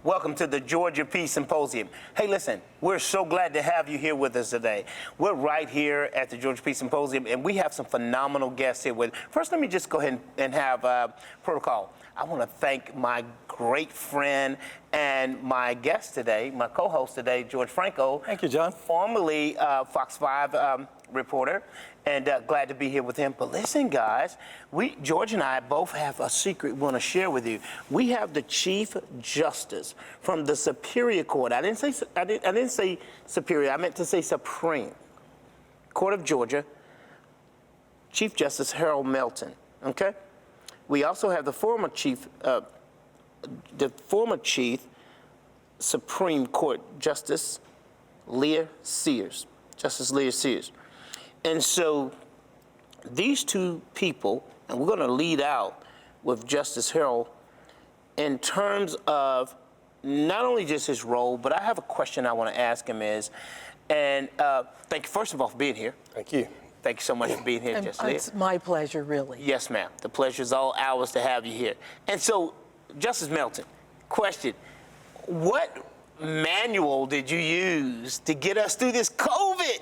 Welcome to the Georgia Peace Symposium. Hey, listen, we're so glad to have you here with us today. We're right here at the Georgia Peace Symposium, and we have some phenomenal guests here with. First, let me just go ahead and have protocol. I want to thank my great friend and my guest today, my co-host today, George Franco. Thank you, John. Formerly Fox 5 reporter, and glad to be here with him. But listen, guys, George and I both have a secret we want to share with you. We have the Chief Justice from the Superior Court. I didn't say Superior. I meant to say Supreme Court of Georgia, Chief Justice Harold Melton. Okay. We also have the former Chief Supreme Court Justice Leah Sears, Justice Leah Sears. And so these two people, and we're going to lead out with Justice Harold in terms of not only just his role, but I have a question I want to ask him thank you, first of all, for being here. Thank you. Thank you so much for being here, Justice Leah. It's my pleasure, really. Yes, ma'am. The pleasure is all ours to have you here. And so, Justice Melton, question, what manual did you use to get us through this COVID?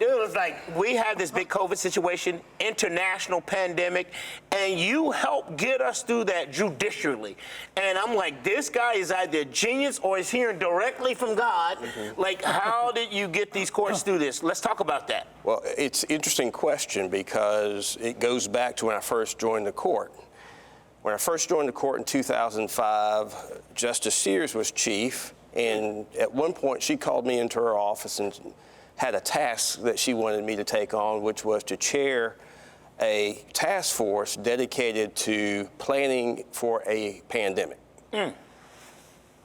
It was like, we had this big COVID situation, international pandemic, and you helped get us through that judicially. And I'm like, this guy is either a genius or is hearing directly from God. Like, how did you get these courts through this? Let's talk about that. Well, it's an interesting question because it goes back to when I first joined the court. When I first joined the court in 2005, Justice Sears was chief. And at one point, she called me into her office and had a task that she wanted me to take on, which was to chair a task force dedicated to planning for a pandemic.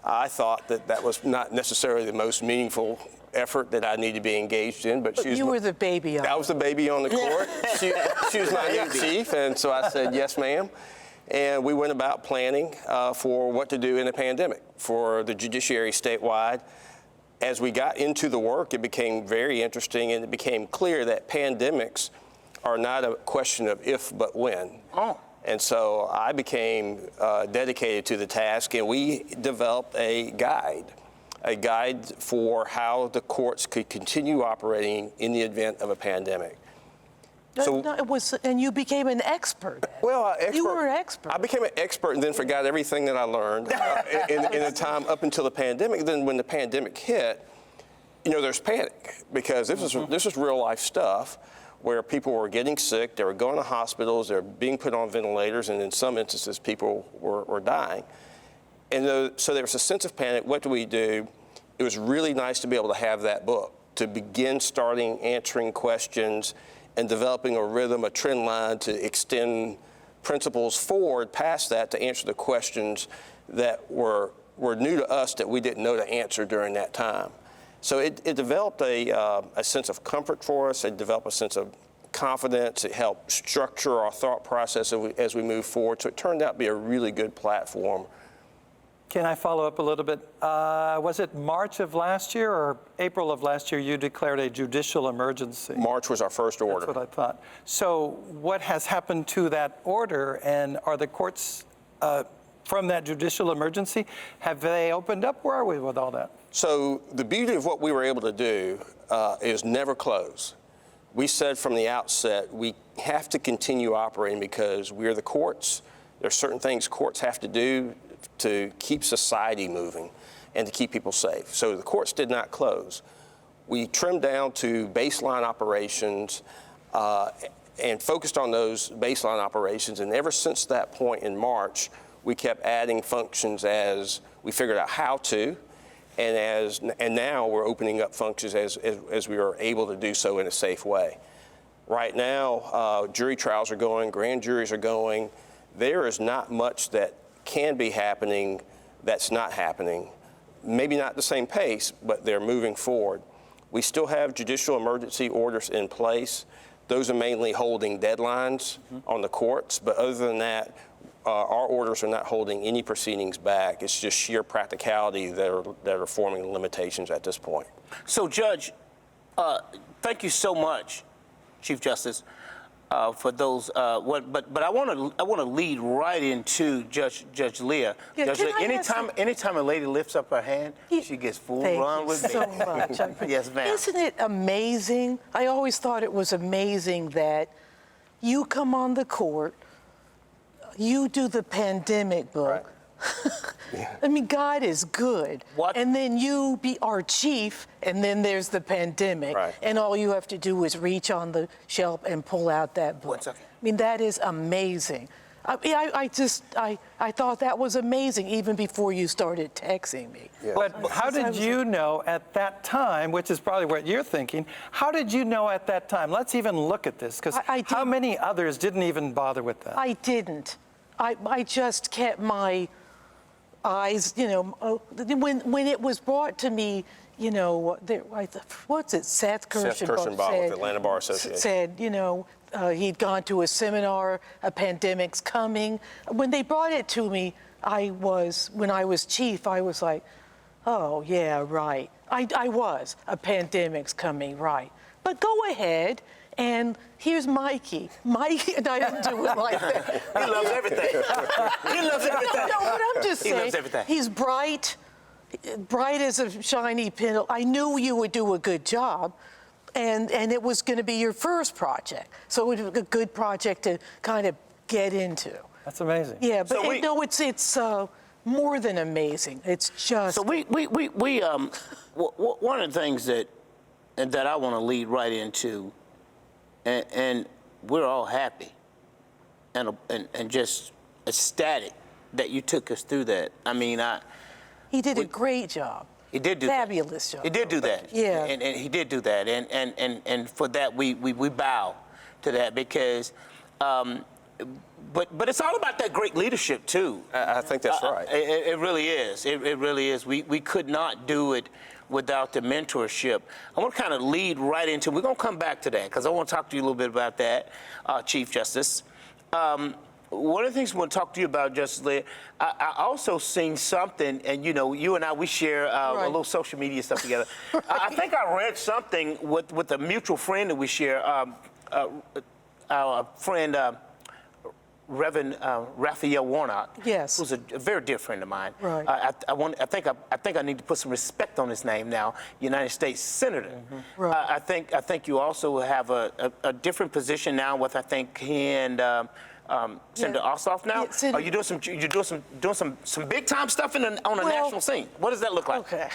I thought that was not necessarily the most meaningful effort that I needed to be engaged in, but you were the baby on it. I was the baby on the court. She was my new chief, and so I said, yes, ma'am. And we went about planning for what to do in a pandemic for the judiciary statewide. As we got into the work, it became very interesting, and it became clear that pandemics are not a question of if but when. Oh. And so I became dedicated to the task, and we developed a guide for how the courts could continue operating in the event of a pandemic. And you became an expert. Well, you were an expert. I became an expert and then forgot everything that I learned in the time up until the pandemic. Then when the pandemic hit, there's panic because this was real life stuff where people were getting sick, they were going to hospitals, they were being put on ventilators, and in some instances people were dying. And so there was a sense of panic. What do we do? It was really nice to be able to have that book, to begin answering questions and developing a rhythm, a trend line to extend principles forward past that to answer the questions that were new to us that we didn't know to answer during that time. So it developed a sense of comfort for us. It developed a sense of confidence. It helped structure our thought process as we move forward. So it turned out to be a really good platform. Can I follow up a little bit? Was it March of last year or April of last year you declared a judicial emergency? March was our first order. That's what I thought. So what has happened to that order, and are the courts from that judicial emergency, have they opened up? Where are we with all that? So the beauty of what we were able to do is never close. We said from the outset, we have to continue operating because we're the courts. There are certain things courts have to do to keep society moving and to keep people safe. So the courts did not close. We trimmed down to baseline operations and focused on those baseline operations. And ever since that point in March, we kept adding functions as we figured out how to, and now we're opening up functions as we are able to do so in a safe way. Right now, jury trials are going, grand juries are going. There is not much that can be happening that's not happening. Maybe not the same pace, but they're moving forward. We still have judicial emergency orders in place. Those are mainly holding deadlines on the courts, but other than that, our orders are not holding any proceedings back. It's just sheer practicality that are forming limitations at this point. So, Judge, thank you so much, Chief Justice. for those. But I want to lead right into Judge Leah. Yeah, Judge can Leah, I anytime a lady lifts up her hand, she gets full Thank run you with me. so much. Yes, ma'am. Isn't it amazing? I always thought it was amazing that you come on the court, you do the pandemic book. I mean, God is good. What? And then you be our chief, and then there's the pandemic. Right. And all you have to do is reach on the shelf and pull out that book. 1 second. I mean, that is amazing. I thought that was amazing even before you started texting me. Yeah. But how did you know at that time, which is probably what you're thinking, how did you know at that time? Let's even look at this, because I how didn't- many others didn't even bother with that? I didn't. I just kept my eyes, you know, when it was brought to me, you know, what's it, Seth Kirshenbaum with the Atlanta Bar Association. said, you know, he'd gone to a seminar, a pandemic's coming. When they brought it to me, when I was chief, I was like, oh, yeah, right. I was, a pandemic's coming, right. But go ahead, and here's Mikey. Mikey, and I didn't do it like that. He loves everything. He loves everything. No, but I'm just He saying, loves everything. he's bright as a shiny pin. I knew you would do a good job, and it was going to be your first project. So it was a good project to kind of get into. That's amazing. Yeah, but So no, it's more than amazing. It's just. So one of the things that I want to lead right into, and we're all happy and just ecstatic that you took us through that. I mean, He did a great job. he did do that. Fabulous job. He did do that. Yeah. And he did do that. And for that, we bow to that because, but it's all about that great leadership too. I think that's right. It really is. It really is. We could not do it without the mentorship. I want to kind of lead right into, we're going to come back to that because I want to talk to you a little bit about that, Chief Justice. One of the things I want to talk to you about, Justice Leah, I also seen something, and you know, you and I, we share a little social media stuff together. I think I read something with a mutual friend that we share, our friend, Reverend Raphael Warnock, Yes. who's a very dear friend of mine. Right. I think I need to put some respect on his name now. United States Senator. Mm-hmm. Right. I think you also have a different position now with he and Senator Ossoff now. Yeah, Are you doing some big time stuff on the national scene? What does that look like? Okay.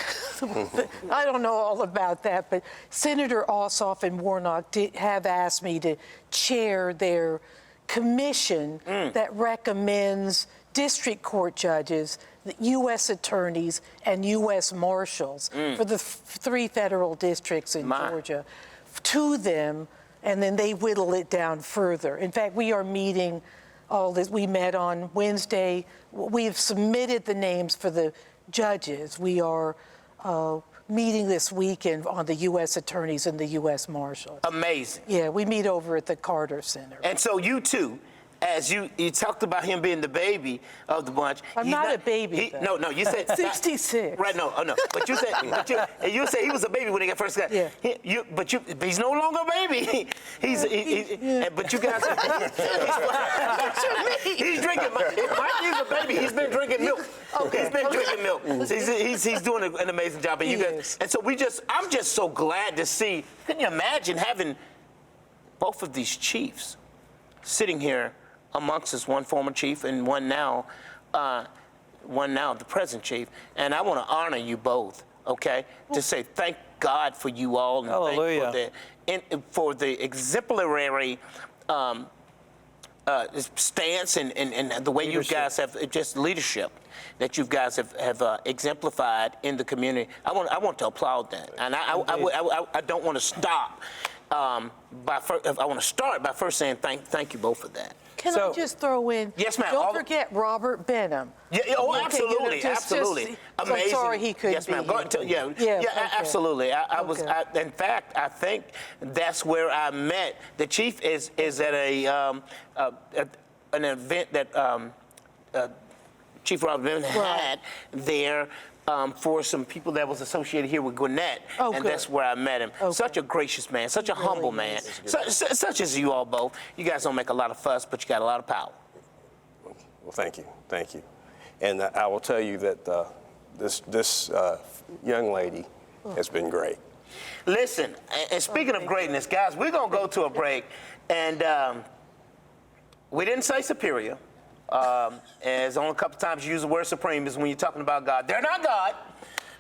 I don't know all about that, but Senator Ossoff and Warnock have asked me to chair their commission that recommends district court judges, the U.S. attorneys, and U.S. marshals for the three federal districts in Georgia to them, and then they whittle it down further. In fact, we are meeting all this. We met on Wednesday. We've submitted the names for the judges. We are meeting this weekend on the U.S. attorneys and the U.S. marshals. Amazing. Yeah, we meet over at the Carter Center. And so you too, as you talked about him being the baby of the bunch. I'm not a baby, though. No, you said 66. Right? No, But you said you said he was a baby when he first got. Yeah. But he's no longer a baby. But you guys. He's drinking. Mike is a baby. He's been drinking milk. Okay. He's been drinking milk. So he's doing an amazing job. And you guys. And so I'm just so glad to see. Can you imagine having both of these chiefs sitting here amongst us, one former chief and one now the present chief, and I want to honor you both, okay? To say thank God for you all, and Hallelujah. for the exemplary stance and the way you guys have just leadership that you guys have exemplified in the community. I want to applaud that, and I don't want to stop. I want to start by first saying thank you both for that. Can I just throw in? Yes, ma'am. Don't forget Robert Benham. Yeah, absolutely, absolutely. Amazing. Sorry he couldn't yes, ma'am. be here. Yeah, okay. absolutely. In fact, I think that's where I met. The chief is at an event that Chief Robert Benham had there for some people that was associated here with Gwinnett, Oh, and good. that's where I met him. Okay. Such a gracious man, such a humble man, such as you all both. You guys don't make a lot of fuss, but you got a lot of power. Well, thank you. And I will tell you that this young lady has been great. Listen, and speaking of greatness, guys, we're going to go to a break. And we didn't say superior. As only a couple times you use the word supreme is when you're talking about God. They're not God,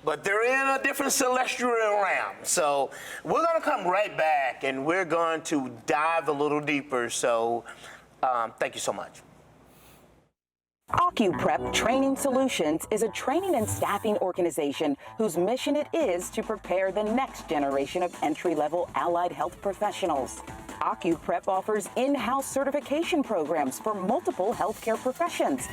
but they're in a different celestial realm. So we're going to come right back, and we're going to dive a little deeper. So thank you so much. OcuPrep Training Solutions is a training and staffing organization whose mission it is to prepare the next generation of entry-level allied health professionals. OcuPrep offers in-house certification programs for multiple healthcare professions.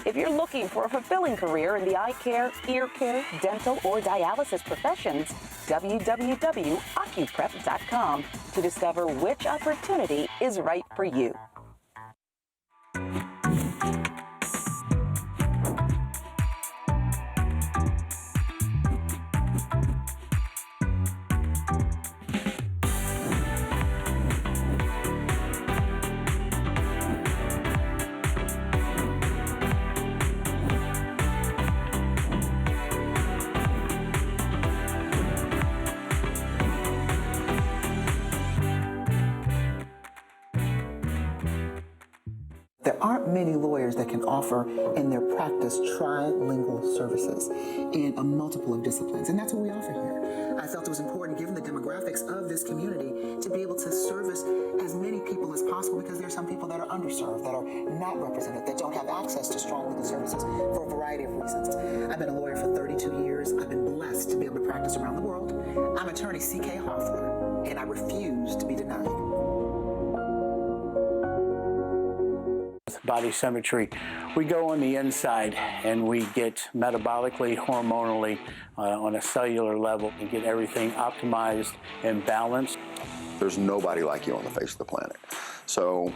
If you're looking for a fulfilling career in the eye care, ear care, dental, or dialysis professions, www.ocuprep.com to discover which opportunity is right for you. There aren't many lawyers that can offer in their practice trilingual services in a multiple of disciplines, and that's what we offer here. I felt it was important, given the demographics of this community, to be able to service as many people as possible, because there are some people that are underserved, that are not represented, that don't have access to strong legal services for a variety of reasons. I've been a lawyer for 32 years. I've been blessed to be able to practice around the world. I'm attorney C.K. Hoffler, and I refuse to be denied. Body symmetry. We go on the inside and we get metabolically, hormonally, on a cellular level, and get everything optimized and balanced. There's nobody like you on the face of the planet. So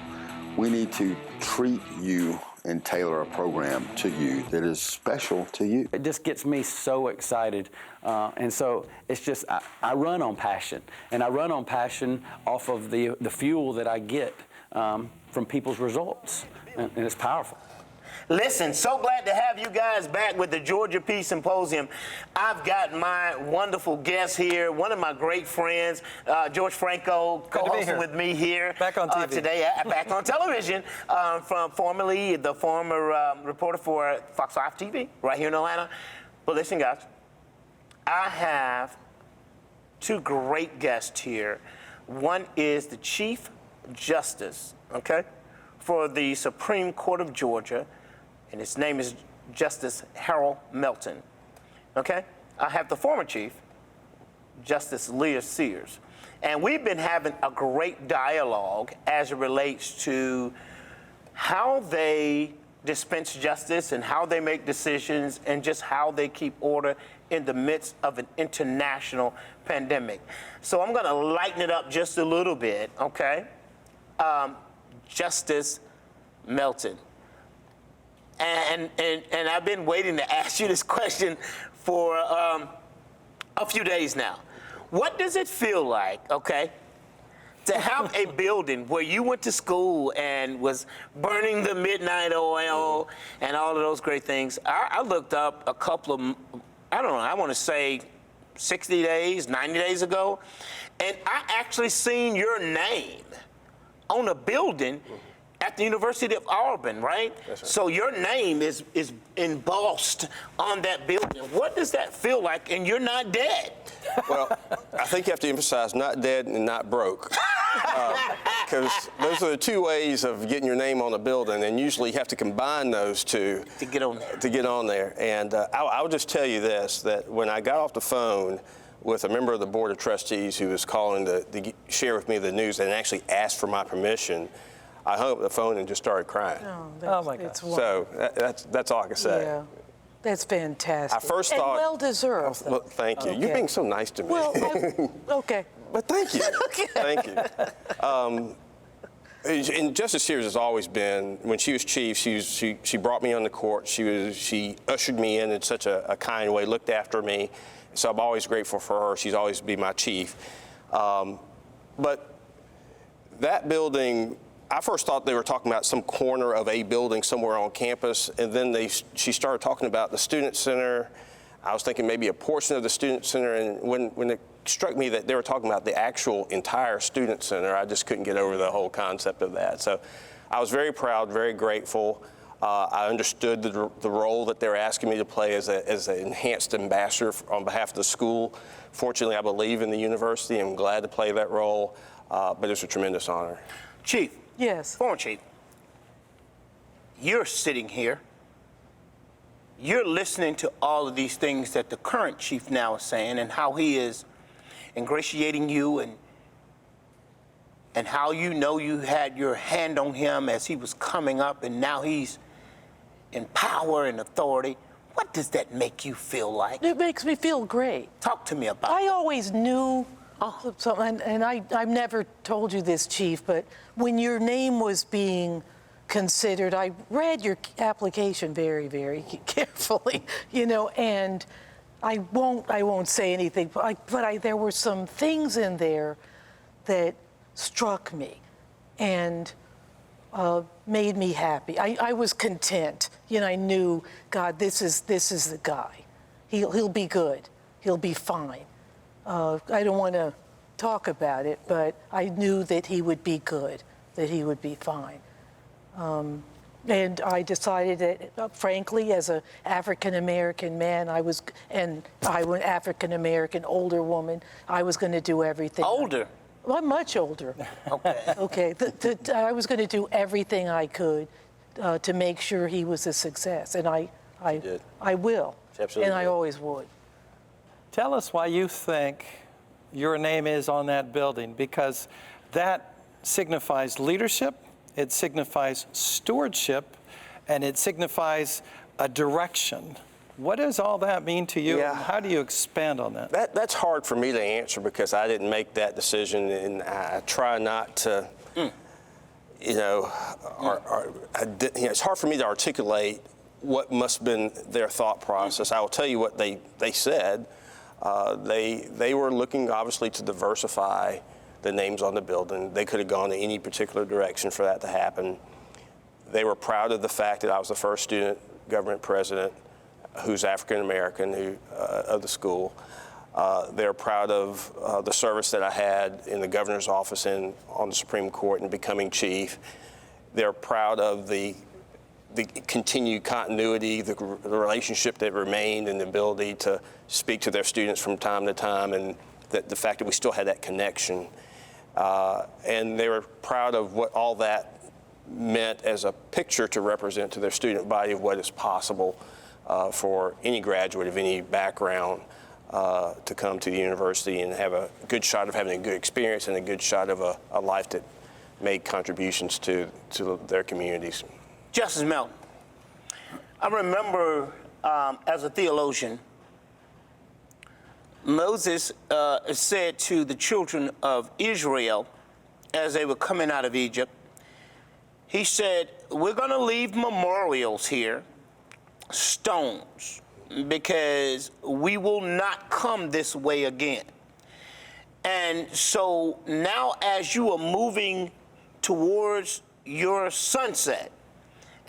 we need to treat you and tailor a program to you that is special to you. It just gets me so excited. And so it's just, I run on passion. And I run on passion off of the fuel that I get from people's results. And it's powerful. Listen, so glad to have you guys back with the Georgia Peace Symposium. I've got my wonderful guest here, one of my great friends, George Franco, co-hosting with me here. Back on TV. Today, back on television, from formerly the former reporter for Fox 5 TV, right here in Atlanta. But listen, guys, I have two great guests here. One is the Chief Justice, okay, for the Supreme Court of Georgia, and his name is Justice Harold Melton, okay? I have the former Chief, Justice Leah Sears, and we've been having a great dialogue as it relates to how they dispense justice and how they make decisions and just how they keep order in the midst of an international pandemic. So I'm gonna lighten it up just a little bit, okay? Justice Melton. And I've been waiting to ask you this question for a few days now. What does it feel like, okay, to have a building where you went to school and was burning the midnight oil and all of those great things? I looked up a couple of, I don't know, I want to say 60 days, 90 days ago, and I actually seen your name on a building at the University of Auburn, right? Yes, sir. So your name is embossed on that building. What does that feel like? And you're not dead. Well, I think you have to emphasize not dead and not broke. Because those are the two ways of getting your name on a building, and usually you have to combine those two To get on there. to get on there. And I'll just tell you this, that when I got off the phone with a member of the Board of Trustees who was calling to share with me the news and actually asked for my permission, I hung up the phone and just started crying. Oh, my God. It's So that's all I can say. Yeah, that's fantastic. I first and thought- well deserved. Well, thank you. You're Okay. being so nice to me. Well, okay. But thank you. Thank you. And Justice Sears has always been, when she was chief, she brought me on the court. She ushered me in such a kind way, looked after me. So I'm always grateful for her. She's always been my chief. But that building, I first thought they were talking about some corner of a building somewhere on campus, and then she started talking about the student center. I was thinking maybe a portion of the student center, and when it struck me that they were talking about the actual entire student center, I just couldn't get over the whole concept of that. So I was very proud, very grateful. I understood the role that they were asking me to play as an enhanced ambassador on behalf of the school. Fortunately, I believe in the university. I'm glad to play that role, but it's a tremendous honor. Chief. Yes. Former Chief, you're sitting here. You're listening to all of these things that the current chief now is saying, and how he is ingratiating you, and how you know you had your hand on him as he was coming up, and now he's in power and authority. What does that make you feel like? It makes me feel great. Talk to me about it. I always knew something, and I've never told you this, Chief, but when your name was being considered, I read your application very, very carefully, and I won't say anything, but there were some things in there that struck me and made me happy. I was content. I knew, God, this is the guy. He'll be good. He'll be fine. I don't want to talk about it, but I knew that he would be good, that he would be fine. And I decided that, frankly, as an African-American man, an African-American older woman, I was going to do everything. Older? Well, I'm much older. Okay. Okay. I was going to do everything I could to make sure he was a success, and I will. Absolutely. And I always would. Tell us why you think your name is on that building, because that signifies leadership, it signifies stewardship, and it signifies a direction. What does all that mean to you? Yeah. How do you expand on that? That's hard for me to answer because I didn't make that decision, and I try not to, it's hard for me to articulate what must have been their thought process. I will tell you what they said. They were looking, obviously, to diversify the names on the building. They could have gone in any particular direction for that to happen. They were proud of the fact that I was the first student government president who's African American of the school. They're proud of the service that I had in the governor's office and on the Supreme Court and becoming chief. They're proud of the continued continuity, the relationship that remained, and the ability to speak to their students from time to time, and the fact that we still had that connection. And they were proud of what all that meant as a picture to represent to their student body of what is possible for any graduate of any background to come to the university and have a good shot of having a good experience and a good shot of a life that made contributions to their communities. Justice Melton, I remember as a theologian, Moses said to the children of Israel as they were coming out of Egypt, he said, we're going to leave memorials here, stones, because we will not come this way again. And so now as you are moving towards your sunset,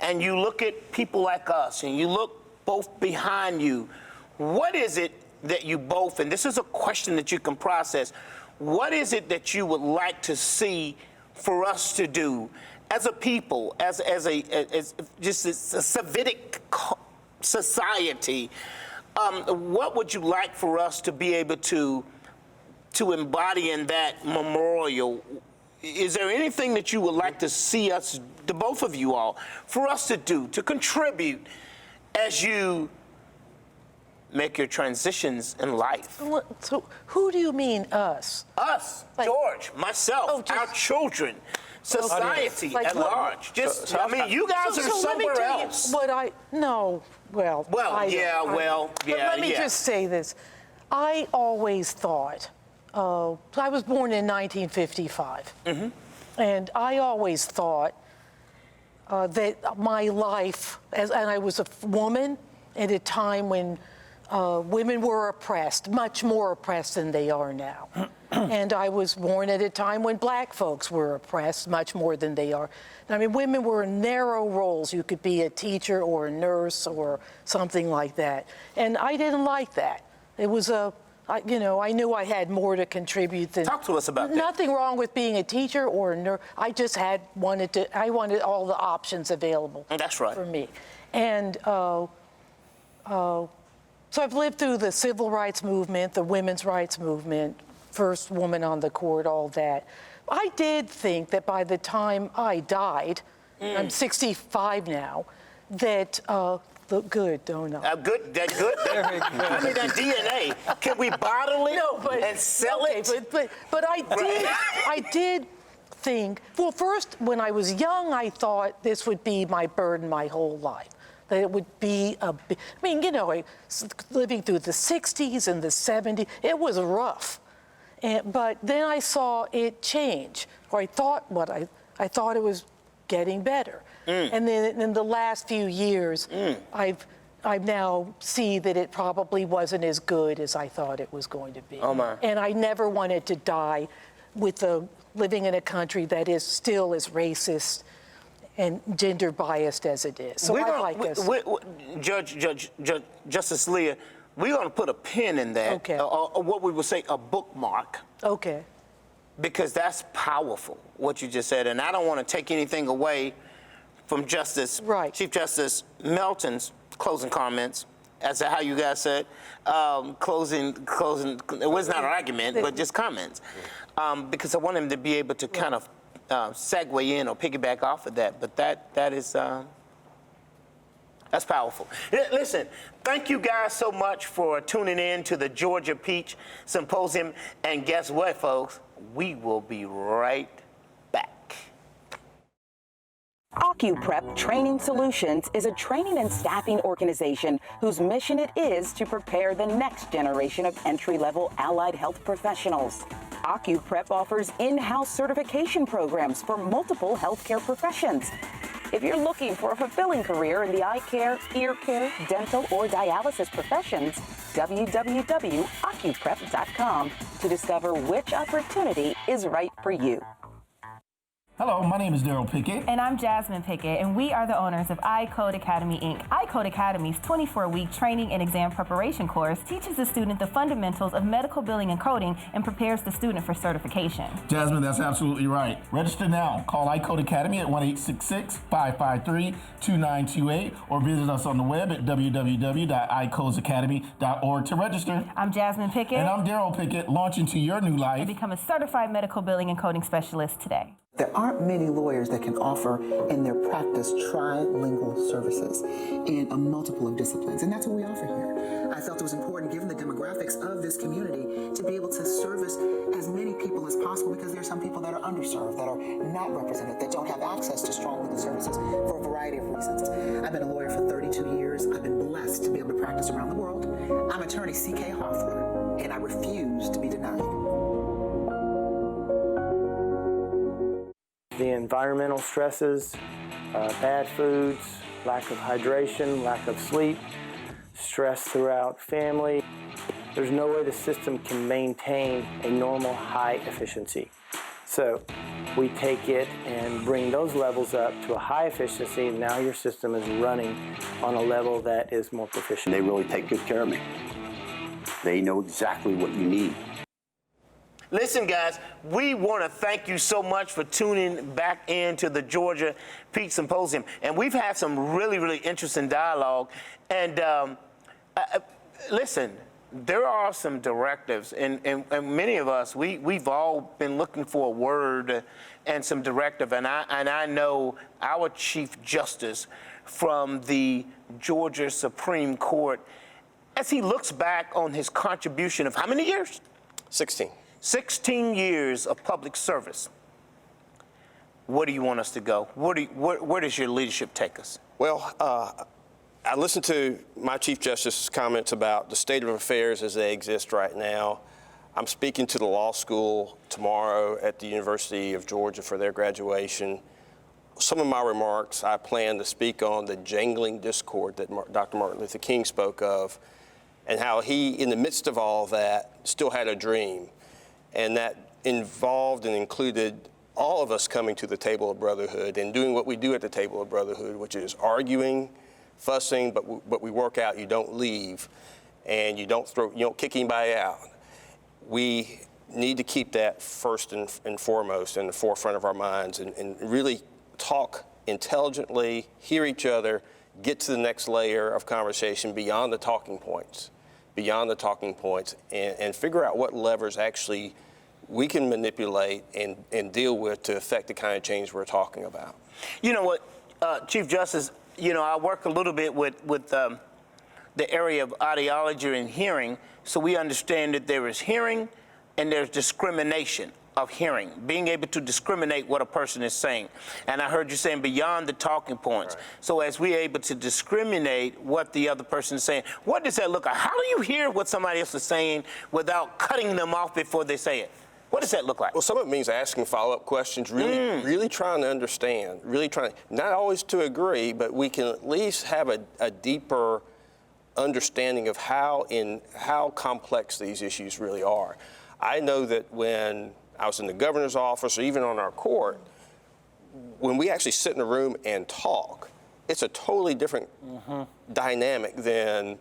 and you look at people like us, and you look both behind you, what is it that you both, and this is a question that you can process, what is it that you would like to see for us to do as a people, as just a civic society? What would you like for us to be able to embody in that memorial? Is there anything that you would like to see us, the both of you all, for us to do, to contribute as you make your transitions in life? So who do you mean us? Us, Like- George, myself, our children, society Like at what? large. Just, I mean, you guys are let me somewhere tell you else. what I let me just say this. I always thought, I was born in 1955. And I always thought that my life, and I was a woman at a time when women were oppressed, much more oppressed than they are now. And I was born at a time when black folks were oppressed much more than they are. I mean, women were in narrow roles. You could be a teacher or a nurse or something like that. And I didn't like that. It was I knew I had more to contribute than. Talk to us about that. Nothing wrong with being a teacher or a nurse. I just I wanted all the options available. That's right. For me. And so I've lived through the civil rights movement, the women's rights movement, first woman on the court, all that. I did think that by the time I died, I'm 65 now, that look good, don't I? Good. That good. I mean, that DNA. Can we bottle it and sell it? But I did think. Well, first, when I was young, I thought this would be my burden my whole life. That it would be living through the 60s and the 70s, it was rough. But then I saw it change, or I thought it was getting better. And then in the last few years, I've now see that it probably wasn't as good as I thought it was going to be. Oh my. And I never wanted to die living in a country that is still as racist and gender biased as it is. So Justice Leah, we're going to put a pin in that, Okay. or what we would say a bookmark, Okay. because that's powerful, what you just said. And I don't want to take anything away from Chief Justice Melton's closing comments as to how you guys said, closing, it was not an argument, but just comments. Because I want him to be able to kind of segue in or piggyback off of that, but that is, that's powerful. Listen, thank you guys so much for tuning in to the Georgia Peach Symposium, and guess what, folks? We will be right back. OcuPrep Training Solutions is a training and staffing organization whose mission it is to prepare the next generation of entry-level allied health professionals. OcuPrep offers in-house certification programs for multiple healthcare professions. If you're looking for a fulfilling career in the eye care, ear care, dental, or dialysis professions, www.ocuprep.com to discover which opportunity is right for you. Hello, my name is Daryl Pickett. And I'm Jasmine Pickett, and we are the owners of iCode Academy, Inc. iCode Academy's 24-week training and exam preparation course teaches the student the fundamentals of medical billing and coding and prepares the student for certification. Jasmine, that's absolutely right. Register now. Call iCode Academy at 1-866-553-2928 or visit us on the web at www.icodesacademy.org to register. I'm Jasmine Pickett. And I'm Daryl Pickett, launching to your new life. And become a certified medical billing and coding specialist today. There aren't many lawyers that can offer in their practice trilingual services in a multiple of disciplines, and that's what we offer here. I felt it was important, given the demographics of this community, to be able to service as many people as possible, because there are some people that are underserved, that are not represented, that don't have access to strong legal services for a variety of reasons. I've been a lawyer for 32 years. I've been blessed to be able to practice around the world. I'm attorney C.K. Hoffler, and I refuse to be denied. The environmental stresses, bad foods, lack of hydration, lack of sleep, stress throughout family. There's no way the system can maintain a normal high efficiency. So we take it and bring those levels up to a high efficiency, and now your system is running on a level that is more proficient. They really take good care of me. They know exactly what you need. Listen, guys, we want to thank you so much for tuning back into the Georgia Peach Symposium. And we've had some really, really interesting dialogue. And listen, there are some directives. And many of us, we've all been looking for a word and some directive. And I know our Chief Justice from the Georgia Supreme Court, as he looks back on his contribution of how many years? 16 years of public service. Where do you want us to go? Where does your leadership take us? Well, I listened to my Chief Justice's comments about the state of affairs as they exist right now. I'm speaking to the law school tomorrow at the University of Georgia for their graduation. Some of my remarks, I plan to speak on the jangling discord that Dr. Martin Luther King spoke of, and how he, in the midst of all that, still had a dream. And that involved and included all of us coming to the table of brotherhood and doing what we do at the table of brotherhood, which is arguing, fussing, but we work out, you don't leave, and you don't kick anybody out. We need to keep that first and foremost in the forefront of our minds and really talk intelligently, hear each other, get to the next layer of conversation beyond the talking points, and figure out what levers actually we can manipulate and deal with to affect the kind of change we're talking about. You know what, Chief Justice, I work a little bit with the area of audiology and hearing, so we understand that there is hearing and there's discrimination of hearing, being able to discriminate what a person is saying. And I heard you saying beyond the talking points. Right. So as we're able to discriminate what the other person is saying, what does that look like? How do you hear what somebody else is saying without cutting them off before they say it? What does that look like? Well, some of it means asking follow-up questions, really trying to understand, not always to agree, but we can at least have a deeper understanding of how complex these issues really are. I know that when I was in the governor's office or even on our court, when we actually sit in a room and talk, it's a totally different dynamic than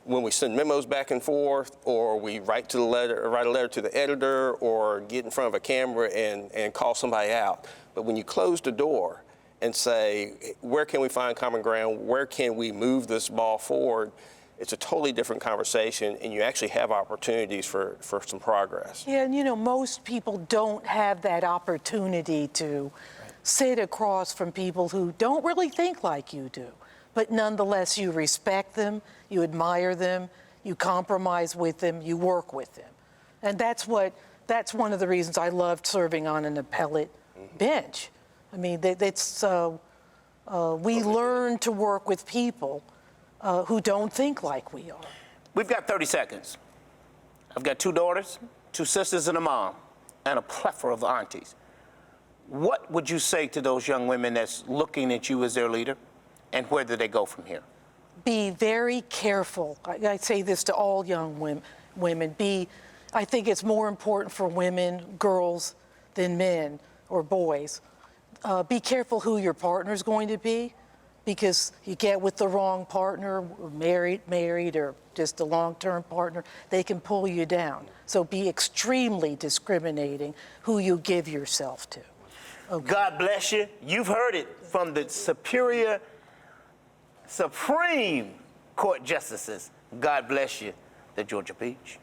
when we send memos back and forth, or we write a letter to the editor, or get in front of a camera and call somebody out. But when you close the door and say, where can we find common ground? Where can we move this ball forward? It's a totally different conversation, and you actually have opportunities for some progress. Yeah, and most people don't have that opportunity to sit across from people who don't really think like you do. But nonetheless, you respect them, you admire them, you compromise with them, you work with them. And that's one of the reasons I loved serving on an appellate bench. I mean, we learn to work with people who don't think like we are. We've got 30 seconds. I've got 2 daughters, 2 sisters and a mom, and a plethora of aunties. What would you say to those young women that's looking at you as their leader, and where do they go from here? Be very careful. I say this to all young women. I think it's more important for women, girls, than men or boys. Be careful who your partner is going to be, because you get with the wrong partner, married, or just a long-term partner, they can pull you down. So be extremely discriminating who you give yourself to. Okay. God bless you. You've heard it from the Supreme Court Justices. God bless you, the Georgia Peach.